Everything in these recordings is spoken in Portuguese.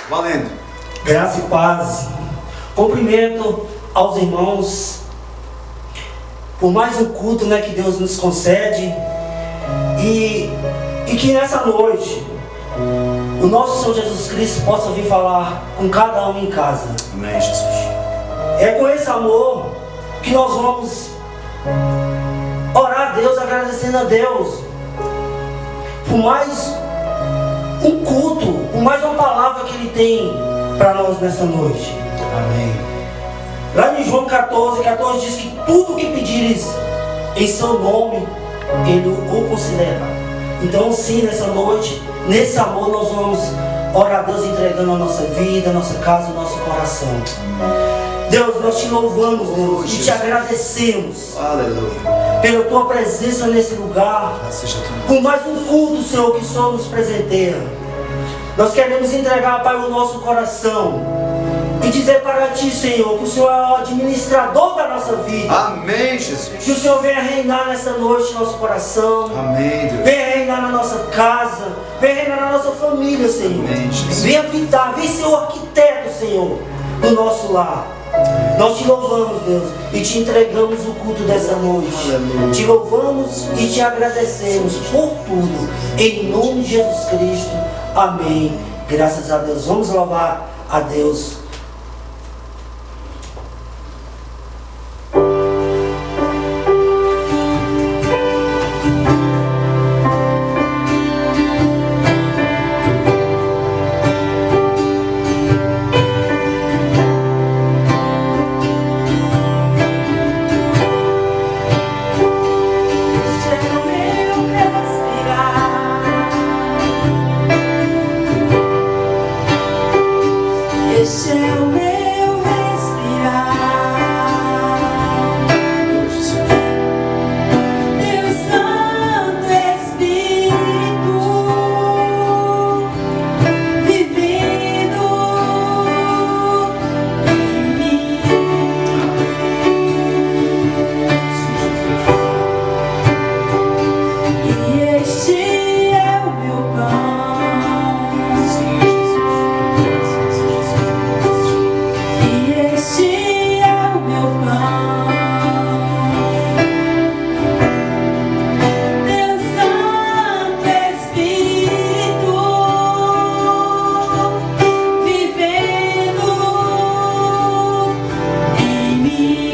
Valendo. Graça e paz. Cumprimento aos irmãos por mais um culto, que Deus nos concede. E que nessa noite o nosso Senhor Jesus Cristo possa vir falar com cada um em casa. Amém, Jesus. É com esse amor que nós vamos orar a Deus, agradecendo a Deus por mais um culto, por mais uma palavra que Ele tem para nós nessa noite. Amém. Lá em João 14 diz que tudo que pedires em seu nome, Ele o concederá. Então sim, nessa noite, nesse amor, nós vamos orar a Deus entregando a nossa vida, a nossa casa, o nosso coração. Deus, nós te louvamos, Deus, e te agradecemos. Aleluia. Pela tua presença nesse lugar, por mais um culto, Senhor, que o Senhor nos presenteia. Nós queremos entregar, Pai, o nosso coração e dizer para Ti, Senhor, que o Senhor é o administrador da nossa vida. Amém, Jesus. Que o Senhor venha reinar nessa noite no nosso coração. Amém, Deus. Venha reinar na nossa casa, venha reinar na nossa família, Senhor. Amém, Jesus. Venha habitar, venha ser o arquiteto, Senhor, do nosso lar. Nós te louvamos, Deus, e te entregamos o culto dessa noite. Aleluia. Te louvamos e te agradecemos por tudo. Em nome de Jesus Cristo. Amém. Graças a Deus. Vamos louvar a Deus. Este é o meu respirar. Deus Santo Espírito, vivendo em mim. E este é o meu pão. Este é o meu pão. Deus Santo Espírito, vivendo em mim.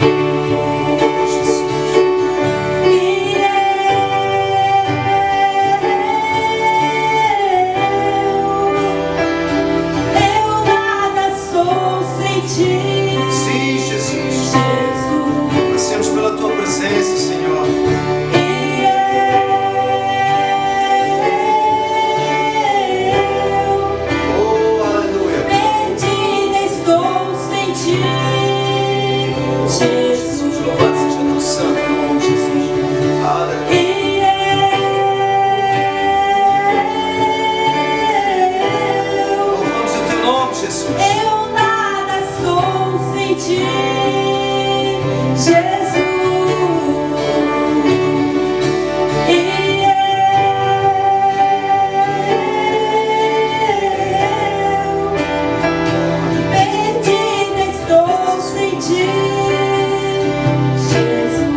Eu nada sou sem ti. Sim, Jesus. Jesus, Nascemos pela tua presença, Senhor. Oh, aleluia. perdida estou sem ti, Jesus. Louvado seja teu santo nome, Jesus. Aleluia. Louvamos o teu nome, Jesus. Eu nada sou sem ti, Jesus. Perdida estou sem ti, Jesus.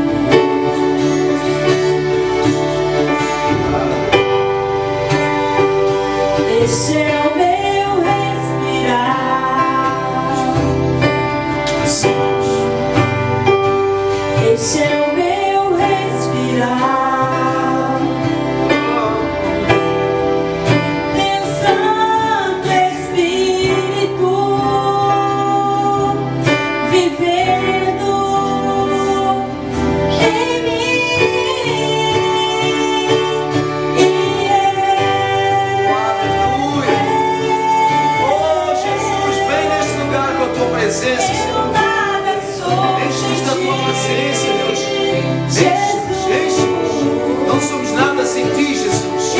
Este é o meu respirar. Este é o meu respirar. Deus Santo Espírito, vivendo em mim. Aleluia. Oh, Jesus, vem neste lugar com a tua presença, Eu Senhor. nada sou Enche-nos da sem tua ti, presença, Deus. Jesus. Enche-nos. Não somos nada sem ti, Jesus.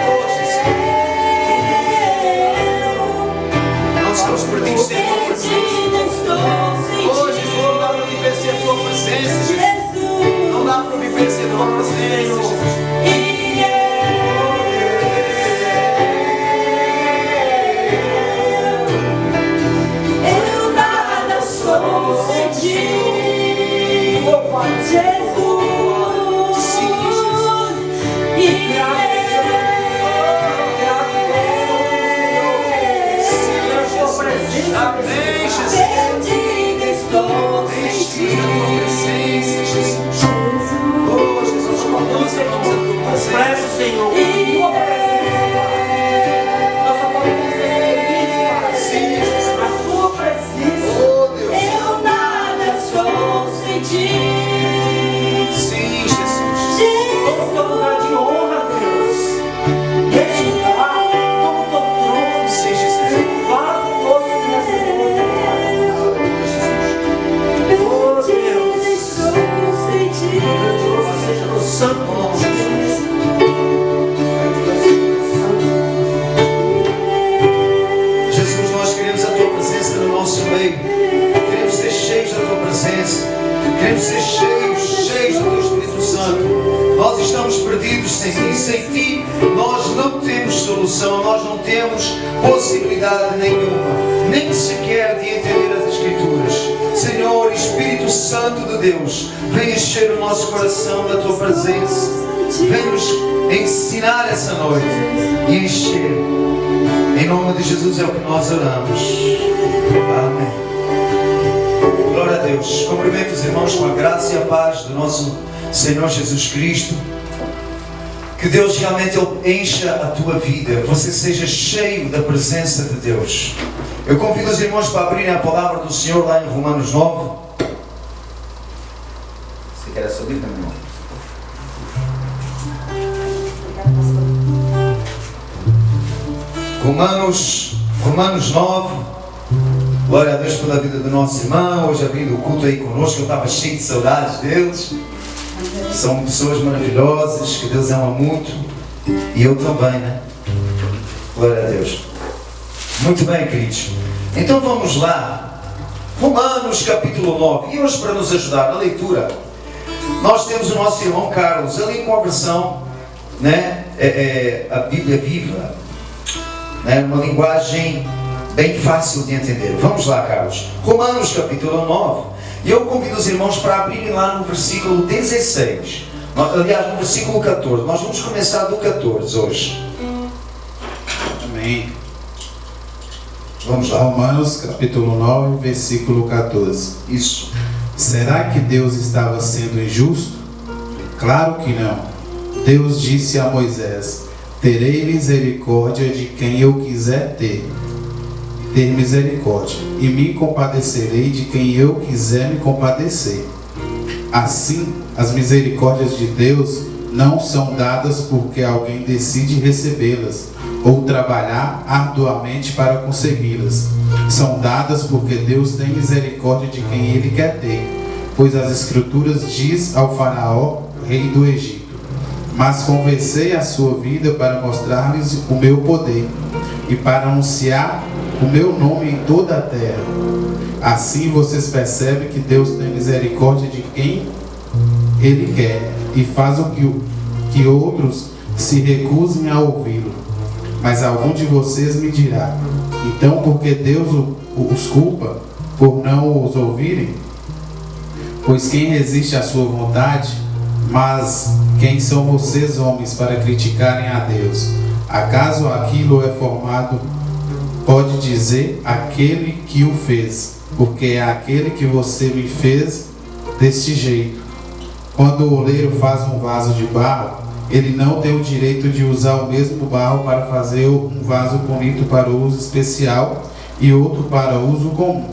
Oh, Jesus. Nós estamos perdidos sem a tua presença. Perdida estou sem Oh, ti, Jesus, não dá para viver sem a tua presença, Jesus. Jesus. Não dá para viver sem a tua presença, Jesus. estamos perdidos sem Ti. Sem Ti nós não temos solução, nós não temos possibilidade nenhuma, nem sequer de entender as Escrituras. Senhor, Espírito Santo de Deus, vem encher o nosso coração da Tua presença. Vem nos ensinar essa noite e encher. Em nome de Jesus é o que nós oramos. Amém. Glória a Deus. Cumprimento os irmãos com a graça e a paz do nosso Senhor Jesus Cristo. Que Deus realmente encha a tua vida, que você seja cheio da presença de Deus. Eu convido os irmãos para abrirem a palavra do Senhor lá em Romanos 9. Você quer essa Bíblia, meu irmão? Romanos 9. Glória a Deus pela vida do nosso irmão, hoje abrindo o culto aí conosco. Eu estava cheio de saudades deles. São pessoas maravilhosas, que Deus ama muito. E eu também, né? Glória a Deus. Muito bem, queridos. Então vamos lá. Romanos capítulo 9. E hoje, para nos ajudar na leitura, nós temos o nosso irmão Carlos, ali com a versão, né? A Bíblia Viva, né? Uma linguagem bem fácil de entender. Vamos lá, Carlos. Romanos capítulo 9. E eu convido os irmãos para abrirem lá no versículo 16. Aliás, no versículo 14. Nós vamos começar do 14 hoje. Amém. Vamos lá. Romanos capítulo 9, versículo 14. Isso. Será que Deus estava sendo injusto? Claro que não. Deus disse a Moisés: terei misericórdia de quem eu quiser ter misericórdia, e me compadecerei de quem eu quiser me compadecer. Assim, as misericórdias de Deus não são dadas porque alguém decide recebê-las ou trabalhar arduamente para consegui-las. São dadas porque Deus tem misericórdia de quem Ele quer ter, pois as Escrituras diz ao faraó, rei do Egito: mas conversei a sua vida para mostrar-lhes o meu poder e para anunciar o meu nome em toda a terra. Assim vocês percebem que Deus tem misericórdia de quem Ele quer e faz o que outros se recusem a ouvi-lo. Mas algum de vocês me dirá: então por que Deus os culpa por não os ouvirem? Pois quem resiste à sua vontade? Mas quem são vocês, homens, para criticarem a Deus? Acaso aquilo é formado? Pode dizer aquele que o fez, porque é aquele que você me fez deste jeito. Quando o oleiro faz um vaso de barro, ele não tem o direito de usar o mesmo barro para fazer um vaso bonito para uso especial e outro para uso comum.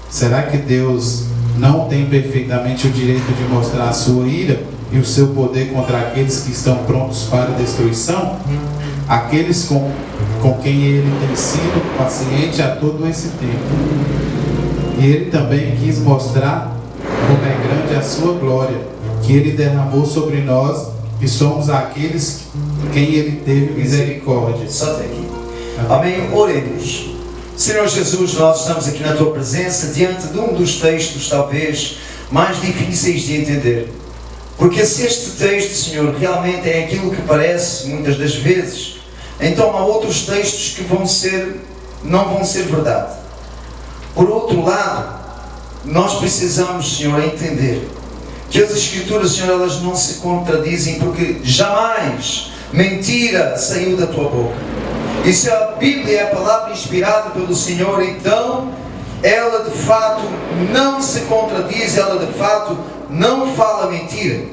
Será que Deus não tem perfeitamente o direito de mostrar a sua ira e o seu poder contra aqueles que estão prontos para a destruição? Aqueles com quem Ele tem sido paciente a todo esse tempo. E Ele também quis mostrar como é grande a sua glória, que Ele derramou sobre nós, que somos aqueles quem Ele teve misericórdia. Só até aqui. Amém. Oremos. Senhor Jesus, nós estamos aqui na Tua presença, diante de um dos textos talvez mais difíceis de entender. Porque se este texto, Senhor, realmente é aquilo que parece muitas das vezes, então há outros textos que não vão ser verdade. Por outro lado, nós precisamos, Senhor, entender que as Escrituras, Senhor, elas não se contradizem, porque jamais mentira saiu da Tua boca. E se a Bíblia é a palavra inspirada pelo Senhor, então ela de fato não se contradiz, ela de fato não fala mentira.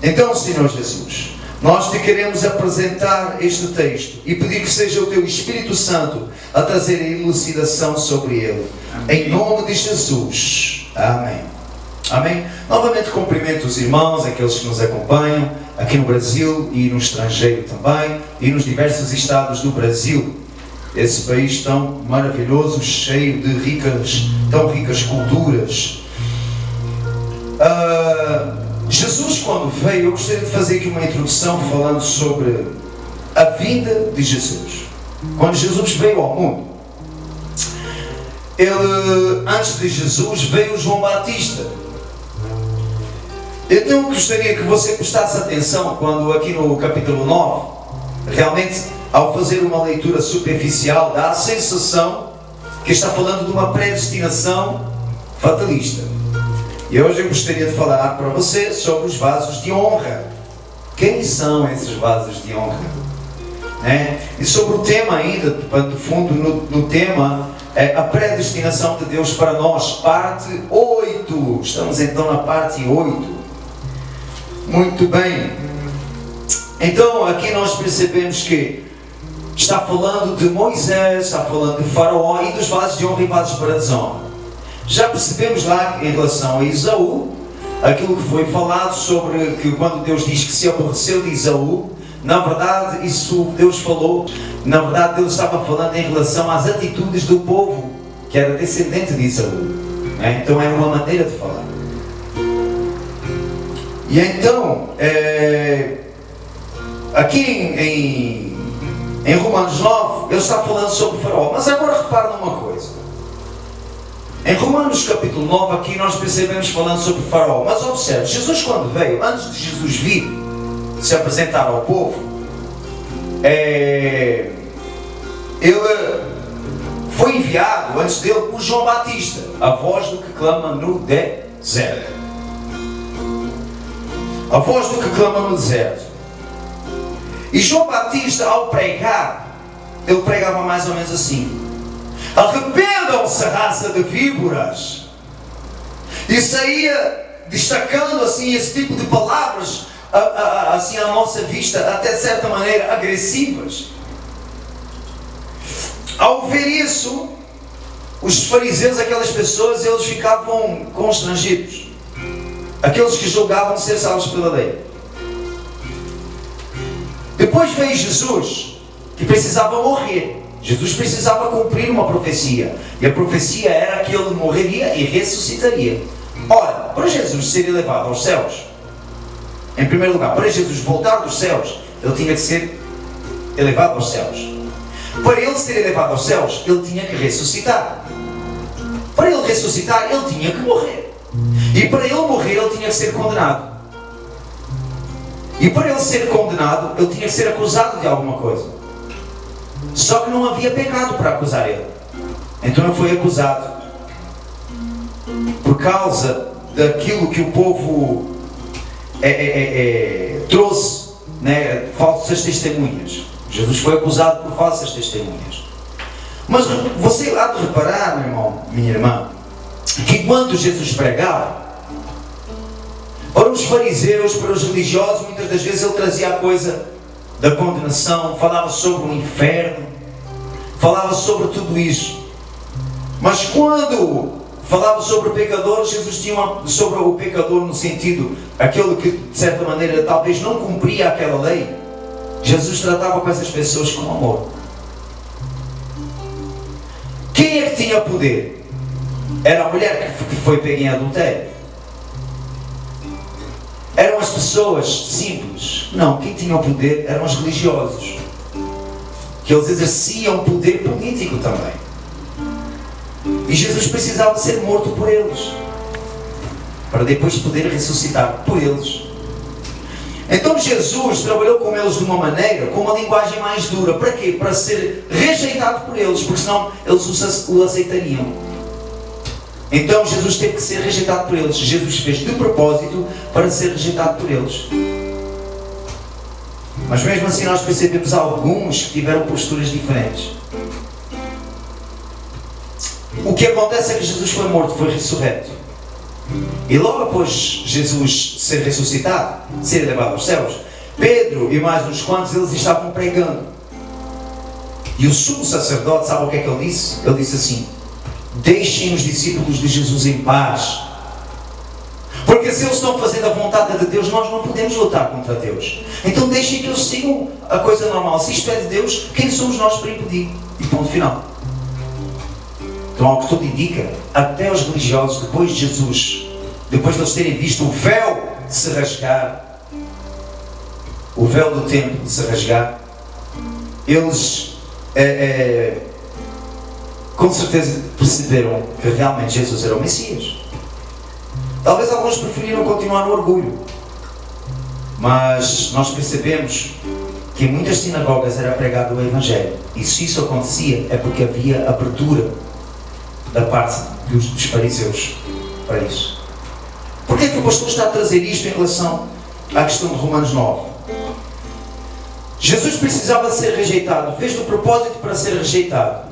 Então, Senhor Jesus, nós te queremos apresentar este texto e pedir que seja o Teu Espírito Santo a trazer a elucidação sobre ele. Amém. Em nome de Jesus. Amém. Amém. Novamente cumprimento os irmãos, aqueles que nos acompanham aqui no Brasil e no estrangeiro também, e nos diversos estados do Brasil. Esse país tão maravilhoso, cheio de tão ricas culturas. Jesus, quando veio, eu gostaria de fazer aqui uma introdução falando sobre a vinda de Jesus. Quando Jesus veio ao mundo, antes de Jesus veio João Batista. Então eu gostaria que você prestasse atenção quando aqui no capítulo 9, realmente ao fazer uma leitura superficial dá a sensação que está falando de uma predestinação fatalista. E hoje eu gostaria de falar para você sobre os vasos de honra. Quem são esses vasos de honra? E sobre o tema ainda, de fundo no tema, a predestinação de Deus para nós, parte 8. Estamos então na parte 8. Muito bem. Então aqui nós percebemos que está falando de Moisés, está falando de Faraó e dos vasos de honra e vasos para desonra. Já percebemos lá em relação a Esaú, aquilo que foi falado sobre que quando Deus diz que se aborreceu de Esaú, na verdade isso Deus falou, na verdade Deus estava falando em relação às atitudes do povo que era descendente de Esaú. Então era uma maneira de falar. E então, aqui em Romanos 9, ele está falando sobre o Faraó. Mas agora repara numa coisa. Em Romanos capítulo 9, aqui nós percebemos falando sobre o Faraó. Mas observe, Jesus quando veio, antes de Jesus vir se apresentar ao povo, ele foi enviado antes dele por João Batista, a voz do que clama no deserto. A voz do que clama no deserto. E João Batista, ao pregar, ele pregava mais ou menos assim: arrependam-se, raça de víboras. E saía destacando assim esse tipo de palavras, assim à nossa vista, até de certa maneira agressivas. Ao ver isso, os fariseus, aquelas pessoas, eles ficavam constrangidos. Aqueles que julgavam ser salvos pela lei. Depois veio Jesus, que precisava morrer. Jesus precisava cumprir uma profecia. E a profecia era que ele morreria e ressuscitaria. Ora, para Jesus ser elevado aos céus, em primeiro lugar, para Jesus voltar dos céus, ele tinha que ser elevado aos céus. Para ele ser elevado aos céus, ele tinha que ressuscitar. Para ele ressuscitar, ele tinha que morrer. E para ele morrer, ele tinha que ser condenado. E para ele ser condenado, ele tinha que ser acusado de alguma coisa. Só que não havia pecado para acusar ele. Então ele foi acusado por causa daquilo que o povo trouxe, falsas testemunhas. Jesus foi acusado por falsas testemunhas. Mas você há de reparar, meu irmão, minha irmã, que quando Jesus pregava, para os fariseus, para os religiosos, muitas das vezes ele trazia a coisa da condenação, falava sobre o inferno, falava sobre tudo isso. Mas quando falava sobre o pecador, Jesus tinha sobre o pecador no sentido, aquele que de certa maneira talvez não cumpria aquela lei, Jesus tratava com essas pessoas com amor. Quem é que tinha poder? Era a mulher que foi pega em adultério? Eram as pessoas simples? Não, quem tinha o poder eram os religiosos, que eles exerciam poder político também. E Jesus precisava ser morto por eles, para depois poder ressuscitar por eles. Então Jesus trabalhou com eles de uma maneira, com uma linguagem mais dura. Para quê? Para ser rejeitado por eles, porque senão eles o aceitariam. Então Jesus teve que ser rejeitado por eles. Jesus fez de propósito para ser rejeitado por eles. Mas mesmo assim nós percebemos alguns que tiveram posturas diferentes. O que acontece é que Jesus foi morto, foi ressurreto. E logo após Jesus ser ressuscitado, ser elevado aos céus, Pedro e mais uns quantos, eles estavam pregando. E o sumo sacerdote, sabe o que é que ele disse? Ele disse assim: deixem os discípulos de Jesus em paz. Porque se eles estão fazendo a vontade de Deus, nós não podemos lutar contra Deus. Então deixem que eles sigam a coisa normal. Se isto é de Deus, quem somos nós para impedir? E ponto final. Então, ao que tudo indica, até os religiosos, depois de Jesus, depois de eles terem visto o véu se rasgar, o véu do templo se rasgar, eles com certeza perceberam que realmente Jesus era o Messias. Talvez alguns preferiram continuar no orgulho. Mas nós percebemos que em muitas sinagogas era pregado o Evangelho. E se isso acontecia é porque havia abertura da parte dos fariseus para isso. Por que é que o pastor está a trazer isto em relação à questão de Romanos 9? Jesus precisava de ser rejeitado, fez do propósito para ser rejeitado.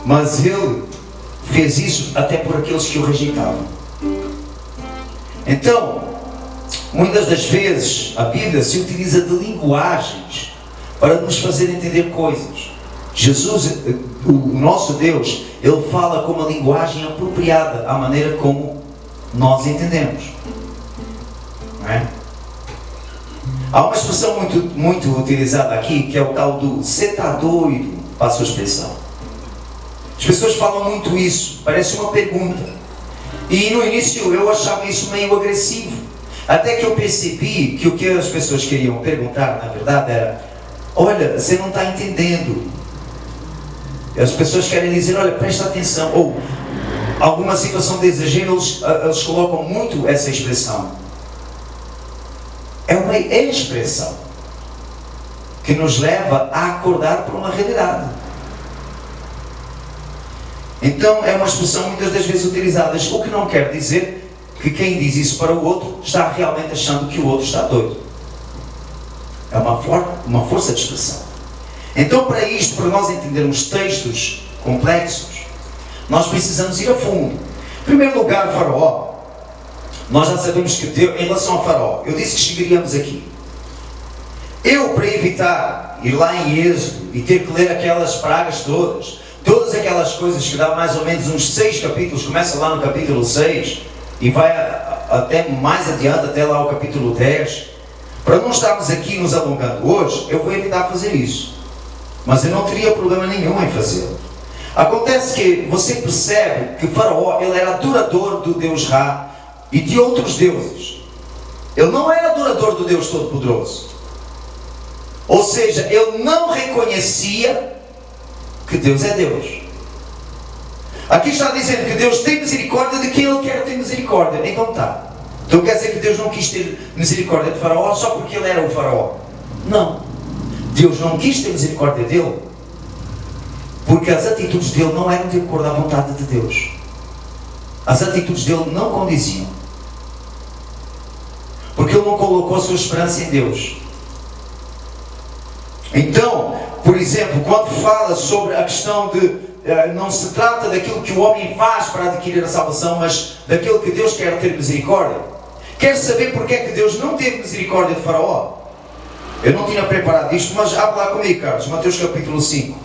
Mas ele fez isso até por aqueles que o rejeitavam. Então, muitas das vezes a Bíblia se utiliza de linguagens para nos fazer entender coisas. Jesus, o nosso Deus, Ele fala com uma linguagem apropriada à maneira como nós entendemos. Não é? Há uma expressão muito utilizada aqui, que é o tal do "cê tá doido", para a sua expressão. As pessoas falam muito isso, parece uma pergunta. E no início eu achava isso meio agressivo. Até que eu percebi que o que as pessoas queriam perguntar, na verdade, era: olha, você não está entendendo. As pessoas querem dizer: olha, presta atenção. Ou alguma situação de exagero, eles colocam muito essa expressão. É uma expressão que nos leva a acordar para uma realidade. Então é uma expressão muitas das vezes utilizada, o que não quer dizer que quem diz isso para o outro está realmente achando que o outro está doido. É uma força de expressão. Então, para isto, para nós entendermos textos complexos, nós precisamos ir a fundo. Em primeiro lugar, Faraó. Nós já sabemos que Deus, em relação a Faraó, eu disse que chegaríamos aqui. Eu, para evitar ir lá em Êxodo e ter que ler aquelas pragas todas aquelas coisas que dá mais ou menos uns 6 capítulos, começa lá no capítulo 6 e vai até mais adiante, até lá o capítulo 10. Para não estarmos aqui nos alongando hoje, eu vou evitar fazer isso. Mas eu não teria problema nenhum em fazê-lo. Acontece que você percebe que Faraó, ele era adorador do Deus Ra e de outros deuses. Ele não era adorador do Deus Todo-Poderoso. Ou seja, ele não reconhecia que Deus é Deus. Aqui está dizendo que Deus tem misericórdia de quem Ele quer ter misericórdia. Então está. Então quer dizer que Deus não quis ter misericórdia de Faraó só porque ele era o Faraó? Não. Deus não quis ter misericórdia dele porque as atitudes dele não eram de acordo à vontade de Deus. As atitudes dele não condiziam. Porque ele não colocou a sua esperança em Deus. Então, por exemplo, quando fala sobre a questão de não se trata daquilo que o homem faz para adquirir a salvação, mas daquilo que Deus quer ter misericórdia. Quer saber porque é que Deus não teve misericórdia de Faraó? Eu não tinha preparado isto, mas abre lá comigo, Carlos, Mateus capítulo 5.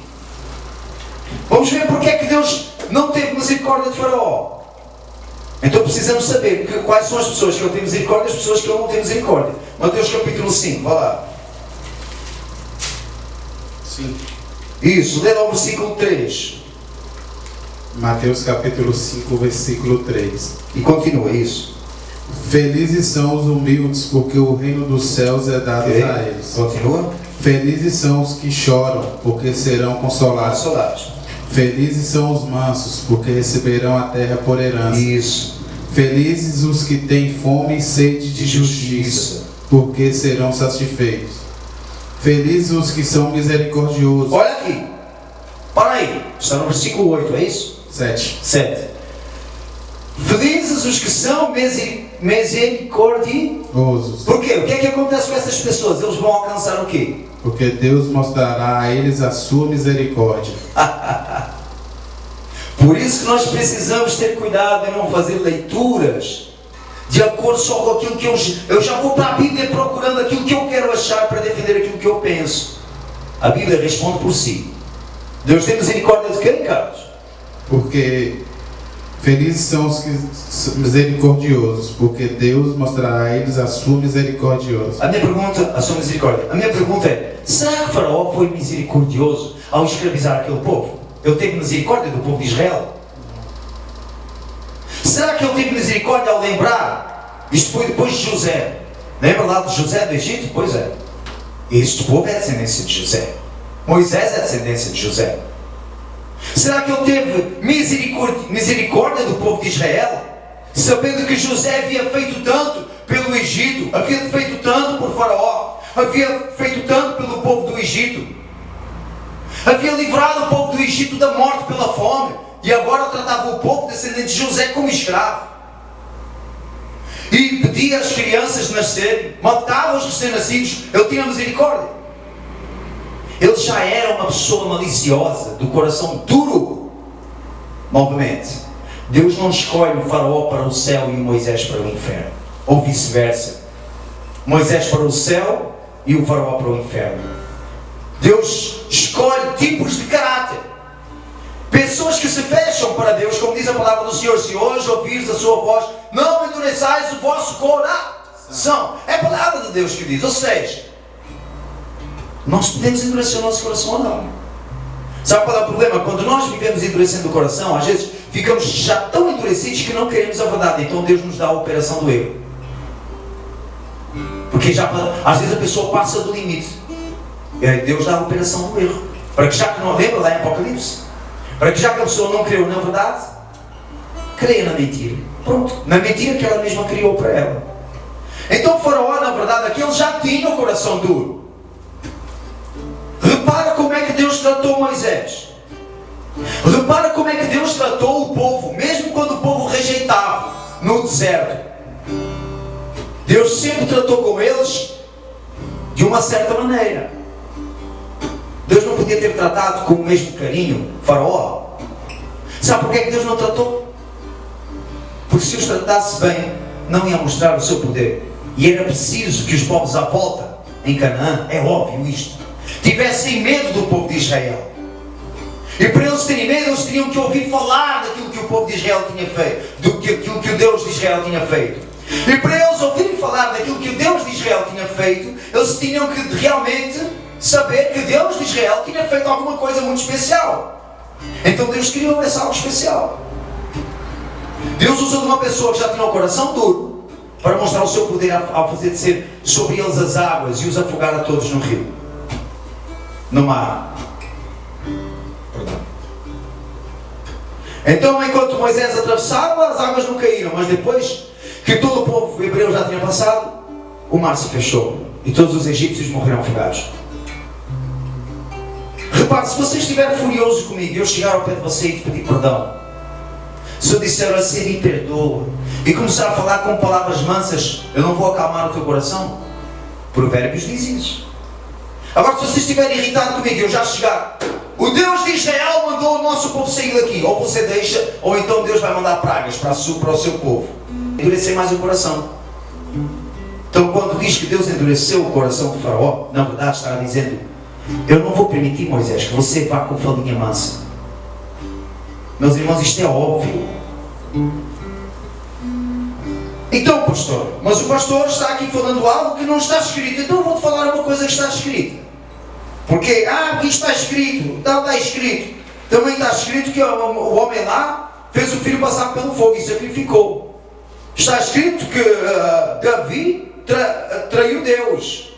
Vamos ver porque é que Deus não teve misericórdia de Faraó. Então precisamos saber quais são as pessoas que Ele tem misericórdia e as pessoas que Ele não tem misericórdia. Mateus capítulo 5, vá lá. Sim. Isso, lê lá o versículo 3. Mateus capítulo 5, versículo 3. E continua isso. Felizes são os humildes, porque o reino dos céus é dado a eles. Continua. Felizes são os que choram, porque serão consolados. Felizes são os mansos, porque receberão a terra por herança. Isso. Felizes os que têm fome e sede de justiça, porque serão satisfeitos. Felizes os que são misericordiosos. Olha aqui. Para aí. Está no versículo 8, é isso? 7. Felizes os que são misericordiosos. Por quê? O que é que acontece com essas pessoas? Eles vão alcançar o quê? Porque Deus mostrará a eles a sua misericórdia. Por isso que nós precisamos ter cuidado em não fazer leituras de acordo só com aquilo que eu já vou para a Bíblia procurando aquilo que eu quero achar para defender aquilo que eu penso. A Bíblia responde por si. Deus tem misericórdia de quem, Carlos? Porque felizes são os que são misericordiosos, porque Deus mostrará a eles a sua misericórdia. A minha pergunta, a sua misericórdia. A minha pergunta é: será que Faraó foi misericordioso ao escravizar aquele povo? Ele teve misericórdia do povo de Israel? Será que ele teve misericórdia ao lembrar? Isto foi depois de José. Lembra lá de José do Egito? Pois é. Este povo é descendência de José. Moisés é descendência de José. Será que ele teve misericórdia do povo de Israel? sabendo que José havia feito tanto pelo Egito, havia feito tanto por Faraó, havia feito tanto pelo povo do Egito, havia livrado o povo do Egito da morte pela fome, e agora tratava o povo descendente de José como escravo, e pedia às crianças nascerem, matava os recém-nascidos. Ele tinha misericórdia. Ele já era uma pessoa maliciosa, do coração duro. Novamente, Deus não escolhe o Faraó para o céu e o Moisés para o inferno, ou vice-versa. Moisés para o céu e o Faraó para o inferno. Deus escolhe tipos de caráter, pessoas que se fecham para Deus, como diz a palavra do Senhor: se hoje ouvires a sua voz, não endureçais o vosso coração. É a palavra de Deus que diz. Ou seja, nós podemos endurecer o nosso coração ou não. Sabe qual é o problema? Quando nós vivemos endurecendo o coração, às vezes ficamos já tão endurecidos que não queremos a verdade. Então Deus nos dá a operação do erro. Porque já, às vezes a pessoa passa do limite. E aí Deus dá a operação do erro. Para que já que não lembra lá em Apocalipse, para que já que a pessoa não creu na verdade, creia na mentira. Pronto. Na mentira que ela mesma criou para ela. Então o Faraó, na verdade, aqui ele já tinha o coração duro. Repara como é que Deus tratou Moisés. Repara como é que Deus tratou o povo, mesmo quando o povo rejeitava no deserto. Deus sempre tratou com eles de uma certa maneira. Deus não podia ter tratado com o mesmo carinho Faraó. Sabe porquê que Deus não tratou? Porque se os tratasse bem, não ia mostrar o seu poder. E era preciso que os povos à volta, em Canaã, é óbvio isto, tivessem medo do povo de Israel. E para eles terem medo, eles teriam que ouvir falar daquilo que o povo de Israel tinha feito, daquilo que o Deus de Israel tinha feito. E para eles ouvirem falar daquilo que o Deus de Israel tinha feito, eles tinham que realmente saber que Deus de Israel tinha feito alguma coisa muito especial. Então Deus criou esse algo especial. Deus usou de uma pessoa que já tinha o coração duro para mostrar o seu poder ao fazer descer sobre eles as águas e os afogar a todos no rio, no mar. Então, enquanto Moisés atravessava, as águas não caíram, mas depois que todo o povo hebreu já tinha passado, o mar se fechou e todos os egípcios morreram afogados. Repare, se você estiver furioso comigo e eu chegar ao pé de você e te pedir perdão, se eu disser assim, me perdoa, e começar a falar com palavras mansas, eu não vou acalmar o teu coração? Provérbios diz isso. Agora, se você estiver irritado comigo e eu já chegar, o Deus de Israel mandou o nosso povo sair daqui, ou você deixa, ou então Deus vai mandar pragas para o seu povo. Endurecer mais o coração. Então, quando diz que Deus endureceu o coração do Faraó, na verdade está dizendo: eu não vou permitir, Moisés, que você vá com falinha mansa. Meus irmãos, isto é óbvio. Então, pastor, mas o pastor está aqui falando algo que não está escrito. Então eu vou-te falar uma coisa que está escrita. Porque, aqui está escrito, está escrito. Também está escrito que o homem lá fez o filho passar pelo fogo e sacrificou. Está escrito que Davi traiu Deus.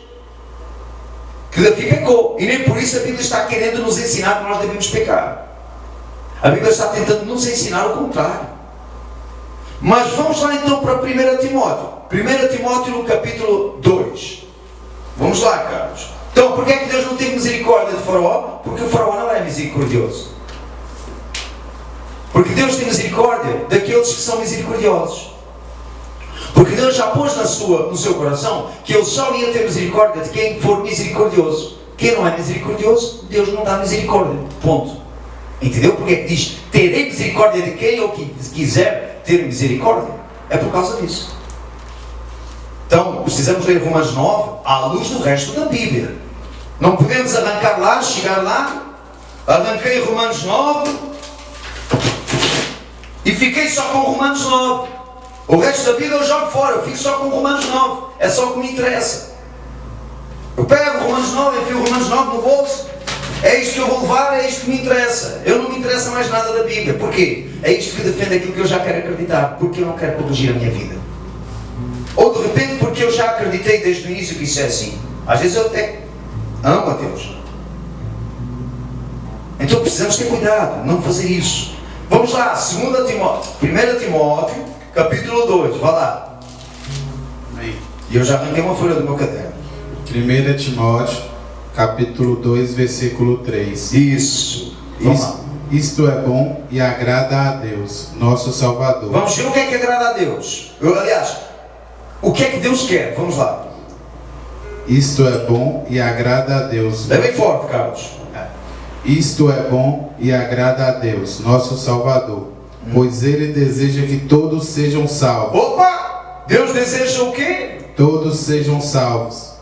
Que Davi pecou. E nem por isso a Bíblia está querendo nos ensinar que nós devemos pecar. A Bíblia está tentando nos ensinar o contrário. Mas vamos lá então para 1 Timóteo. 1 Timóteo no capítulo 2. Vamos lá, caros. Então, porquê é que Deus não teve misericórdia de Faraó? Porque o Faraó não é misericordioso. Porque Deus tem misericórdia daqueles que são misericordiosos. Porque Deus já pôs no seu coração que Ele só ia ter misericórdia de quem for misericordioso. Quem não é misericordioso, Deus não dá misericórdia. Ponto. Entendeu? Porque é que diz: terei misericórdia de quem eu quiser ter misericórdia? É por causa disso. Então, precisamos ler Romanos 9 à luz do resto da Bíblia. Não podemos arrancar lá, chegar lá, arranquei Romanos 9 e fiquei só com Romanos 9. O resto da Bíblia eu jogo fora, eu fico só com Romanos 9. É só o que me interessa. Eu pego Romanos 9, enfio Romanos 9 no bolso. É isto que eu vou levar, é isto que me interessa. Eu não me interessa mais nada da Bíblia. Porquê? É isto que defende aquilo que eu já quero acreditar. Porque eu não quero corrigir a minha vida. Ou de repente porque eu já acreditei desde o início que isso é assim. Às vezes eu até amo a Deus. Então precisamos ter cuidado, não fazer isso. Vamos lá, 2 Timóteo, 1 Timóteo, capítulo 2, vá lá. Amém. E eu já arranquei uma folha do meu caderno. 1 Timóteo, capítulo 2, versículo 3. Isso. Vamos lá. Isto é bom e agrada a Deus, nosso Salvador. Vamos ver o que é que agrada a Deus. Aliás, o que é que Deus quer? Vamos lá. Isto é bom e agrada a Deus. É bem forte, Carlos. Isto é bom e agrada a Deus, nosso Salvador, pois Ele deseja que todos sejam salvos. Opa! Deus deseja o quê? Todos sejam salvos.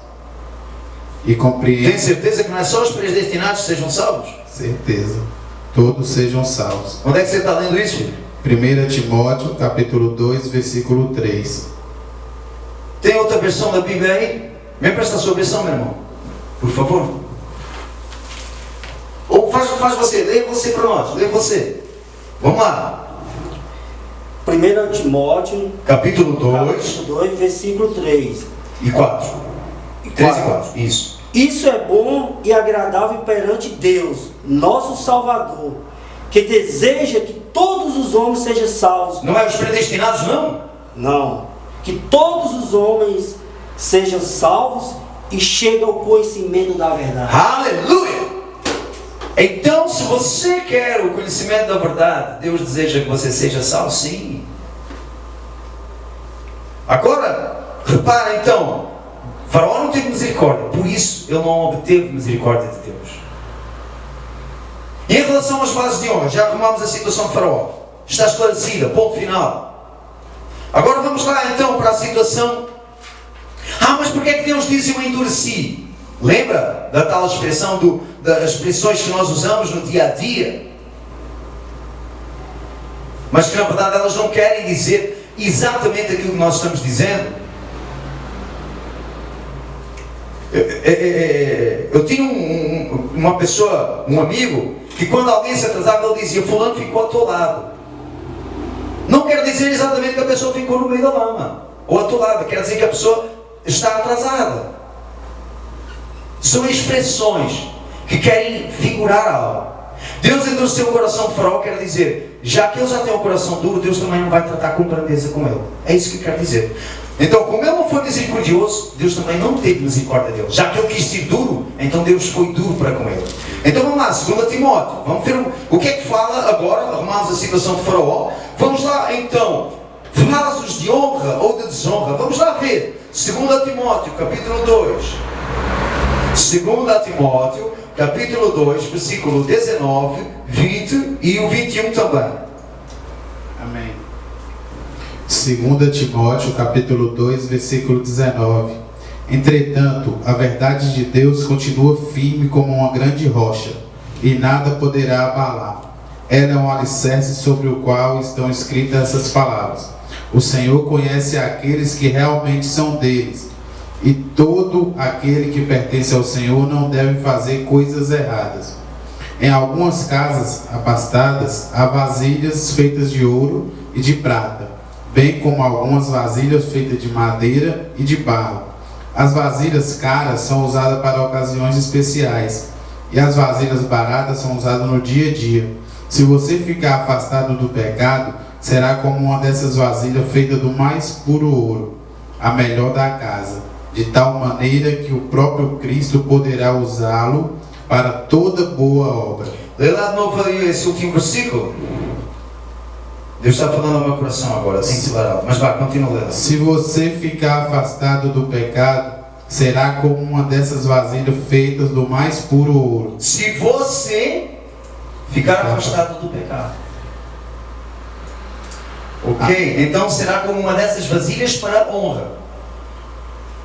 E compreendam. Tem certeza que não é só os predestinados que sejam salvos? Certeza. Todos sejam salvos. Onde é que você está lendo isso, filho? 1 Timóteo, capítulo 2, versículo 3. Tem outra versão da Bíblia aí? Me empresta a sua versão, meu irmão. Por favor. Ou faz você, leia você para nós, leia você. Vamos lá. 1 Timóteo, Capítulo 2 capítulo 2, versículo 3. e 4. 3 e 4, isso. Isso é bom e agradável perante Deus, nosso Salvador, que deseja que todos os homens sejam salvos. Não é os predestinados, não? Não. Que todos os homens sejam salvos e cheguem ao conhecimento da verdade. Aleluia! Então, se você quer o conhecimento da verdade, Deus deseja que você seja salvo, sim. Agora, repara então, Faraó não teve misericórdia, por isso ele não obteve misericórdia de Deus. E em relação às bases de honra, já arrumamos a situação de Faraó. Está esclarecida, ponto final. Agora vamos lá então para a situação. Mas porque é que Deus diz eu endureci? Lembra da tal expressão das expressões que nós usamos no dia a dia? Mas que na verdade elas não querem dizer exatamente aquilo que nós estamos dizendo. Eu tinha uma pessoa, um amigo, que quando alguém se atrasava, ele dizia, fulano ficou atolado. Não quer dizer exatamente que a pessoa ficou no meio da lama, ou atolada, quer dizer que a pessoa está atrasada. São expressões que querem figurar algo. Deus endureceu o coração de Faraó, quer dizer, já que ele já tem um coração duro, Deus também não vai tratar com grandeza com ele. É isso que quer dizer. Então, como ele não foi misericordioso, Deus também não teve misericórdia dele. Já que ele quis ser duro, então Deus foi duro para com ele. Então vamos lá, 2 Timóteo. Vamos ver o que é que fala agora, arrumamos a situação de Faraó. Vamos lá então, vasos de honra ou de desonra. Vamos lá ver. 2 Timóteo, capítulo 2. 2 Timóteo, capítulo 2, versículo 19, 20 e o 21 também. Amém. 2 Timóteo, capítulo 2, versículo 19. Entretanto, a verdade de Deus continua firme como uma grande rocha, e nada poderá abalar. Ela é um alicerce sobre o qual estão escritas essas palavras. O Senhor conhece aqueles que realmente são deles, e todo aquele que pertence ao Senhor não deve fazer coisas erradas. Em algumas casas abastadas, há vasilhas feitas de ouro e de prata, bem como algumas vasilhas feitas de madeira e de barro. As vasilhas caras são usadas para ocasiões especiais, e as vasilhas baratas são usadas no dia a dia. Se você ficar afastado do pecado, será como uma dessas vasilhas feita do mais puro ouro, a melhor da casa, de tal maneira que o próprio Cristo poderá usá-lo para toda boa obra. Lê lá de novo aí esse último versículo. Deus está falando ao meu coração agora, sem separar. Mas vá, continua lendo. Se você ficar afastado do pecado, será como uma dessas vasilhas feitas do mais puro ouro. Se você ficar afastado do pecado. Ok? Então será como uma dessas vasilhas para honra.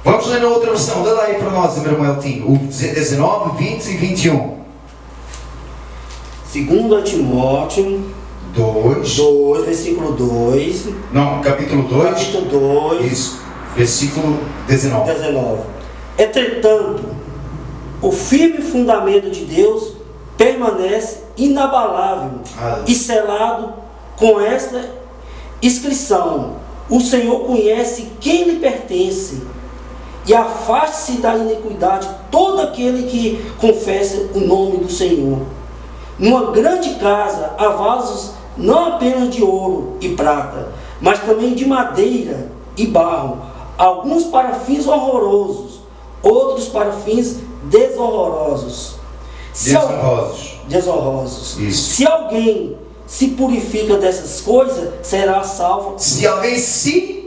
Vamos ler na outra versão. Lê lá aí para nós, meu irmão Eltinho. O 19, 20 e 21. 2 Timóteo 2, versículo 2. Não, capítulo 2. Capítulo 2. Isso. Versículo 19. 19. Entretanto, o firme fundamento de Deus permanece inabalável e selado com esta inscrição: o Senhor conhece quem lhe pertence, e afaste-se da iniquidade todo aquele que confessa o nome do Senhor. Numa grande casa há vasos não apenas de ouro e prata, mas também de madeira e barro, alguns para fins horrorosos, outros para fins desonrosos. Desonrosos. Isso. Se alguém se purifica dessas coisas, será salvo. Se alguém se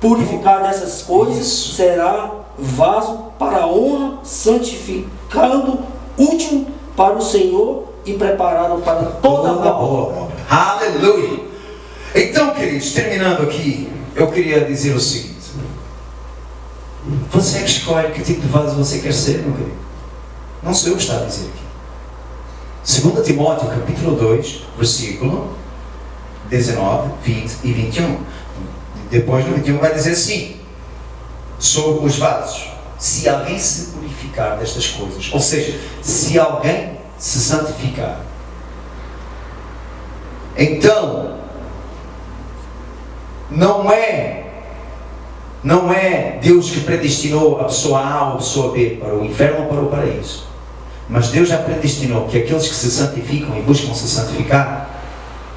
Purificar dessas coisas, Isso. será vaso para a honra, santificando, útil para o Senhor e preparado para toda boa obra. Aleluia! Então, queridos, terminando aqui, eu queria dizer o seguinte: você é que escolhe que tipo de vaso você quer ser, meu querido. Não sou eu que está a dizer aqui. 2 Timóteo, capítulo 2, versículo 19, 20 e 21. Depois no 21 vai dizer assim, sobre os vasos: se alguém se purificar destas coisas, ou seja, se alguém se santificar, então não é Deus que predestinou a pessoa A ou a pessoa B para o inferno ou para o paraíso, mas Deus já predestinou que aqueles que se santificam e buscam se santificar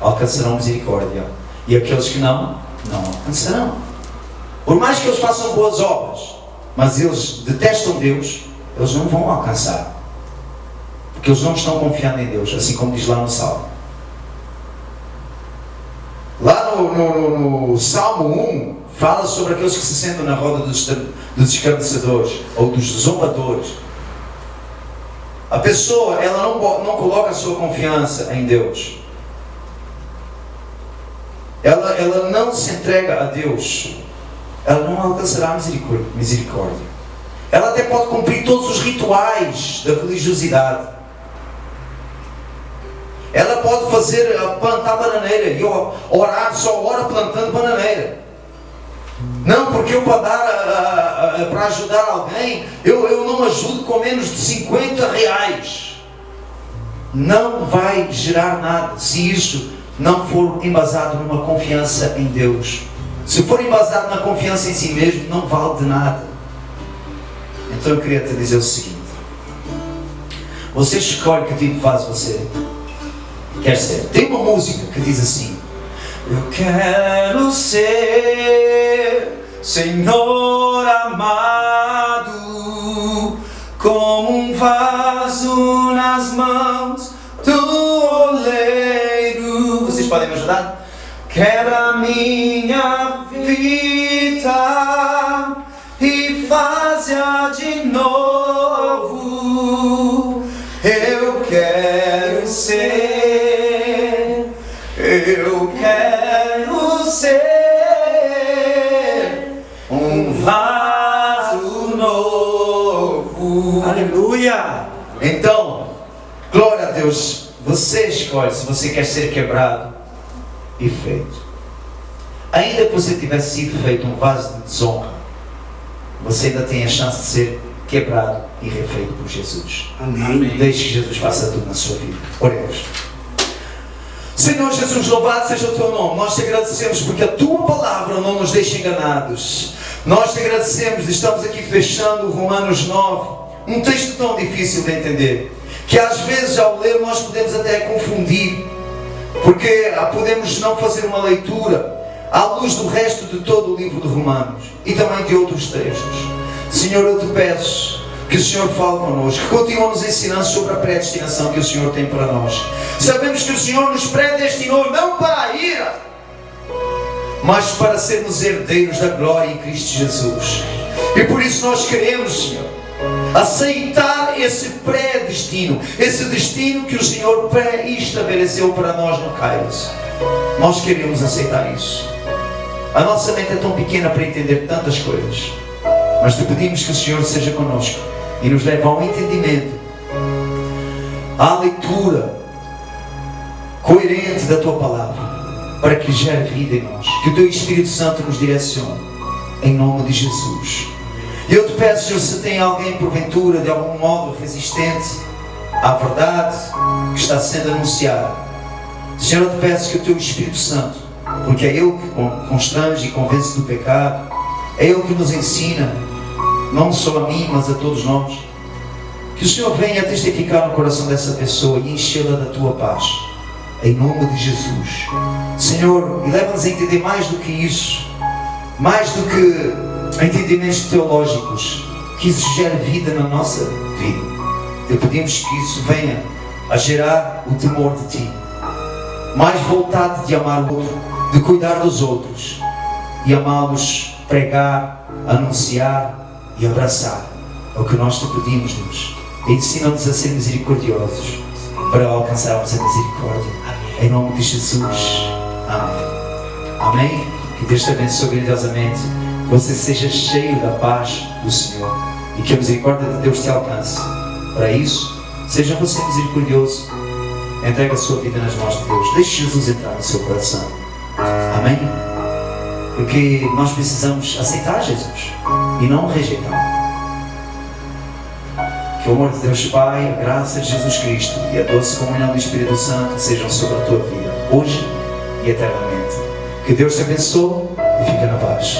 alcançarão misericórdia, e aqueles que não alcançarão. Por mais que eles façam boas obras, mas eles detestam Deus, eles não vão alcançar, porque eles não estão confiando em Deus, assim como diz lá no Salmo. Lá no Salmo 1 fala sobre aqueles que se sentam na roda dos escarnecedores ou dos zombadores. A pessoa, ela não coloca a sua confiança em Deus. Ela não se entrega a Deus. Ela não alcançará misericórdia. Ela até pode cumprir todos os rituais da religiosidade. Ela pode plantar bananeira e orar, só ora plantando bananeira. Não, porque eu para ajudar alguém, eu não ajudo com menos de 50 reais. Não vai gerar nada se isso não for embasado numa confiança em Deus. Se for embasado na confiança em si mesmo, não vale de nada. Então eu queria te dizer o seguinte: você escolhe que tipo de vaso você quer ser. Tem uma música que diz assim: eu quero ser, Senhor amado, como um vaso nas mãos do oleiro. Vocês podem me ajudar? Quebra minha vida e faz-a de novo. Eu quero ser, eu quero ser um vaso novo. Aleluia! Então, glória a Deus, você escolhe se você quer ser quebrado e feito. Ainda que você tivesse sido feito um vaso de desonra, você ainda tem a chance de ser quebrado e refeito por Jesus. Amém. Deixe que Jesus faça tudo na sua vida. Oremos. Senhor Jesus, louvado seja o teu nome. Nós te agradecemos porque a tua palavra não nos deixa enganados. Nós te agradecemos, estamos aqui fechando Romanos 9, um texto tão difícil de entender, que às vezes ao ler nós podemos até confundir, porque podemos não fazer uma leitura à luz do resto de todo o livro de Romanos e também de outros textos. Senhor, eu te peço que o Senhor fale connosco, que continue nos ensinando sobre a predestinação que o Senhor tem para nós. Sabemos que o Senhor nos predestinou não para a ira, mas para sermos herdeiros da glória em Cristo Jesus. E por isso nós queremos, Senhor, aceitar esse pré-destino, esse destino que o Senhor pré-estabeleceu para nós no Kairos. Nós queremos aceitar isso. A nossa mente é tão pequena para entender tantas coisas, mas te pedimos que o Senhor seja conosco e nos leve ao entendimento, à leitura coerente da tua palavra, para que gere vida em nós, que o teu Espírito Santo nos direcione, em nome de Jesus. E eu te peço, Senhor, se tem alguém porventura de algum modo resistente à verdade que está sendo anunciada, Senhor, eu te peço que o teu Espírito Santo, porque é Ele que constrange e convence do pecado, é Ele que nos ensina, não só a mim, mas a todos nós, que o Senhor venha testificar no coração dessa pessoa e enchê-la da tua paz, em nome de Jesus. Senhor, e leva-nos a entender mais do que isso, mais do que entendimentos teológicos, que isso gere vida na nossa vida. Te pedimos que isso venha a gerar o temor de Ti, mais vontade de amar o outro, de cuidar dos outros e amá-los, pregar, anunciar e abraçar. É o que nós Te pedimos, Deus. Ensina-nos a ser misericordiosos para alcançarmos a misericórdia. Em nome de Jesus. Amém. Amém. Que Deus te abençoe grandiosamente. Que você seja cheio da paz do Senhor e que a misericórdia de Deus te alcance. Para isso, seja você misericordioso. Entregue a sua vida nas mãos de Deus. Deixe Jesus entrar no seu coração. Amém? Porque nós precisamos aceitar Jesus e não rejeitá-lo. Que o amor de Deus Pai, a graça de Jesus Cristo e a doce comunhão do Espírito Santo sejam sobre a tua vida, hoje e eternamente. Que Deus te abençoe e fica na paz.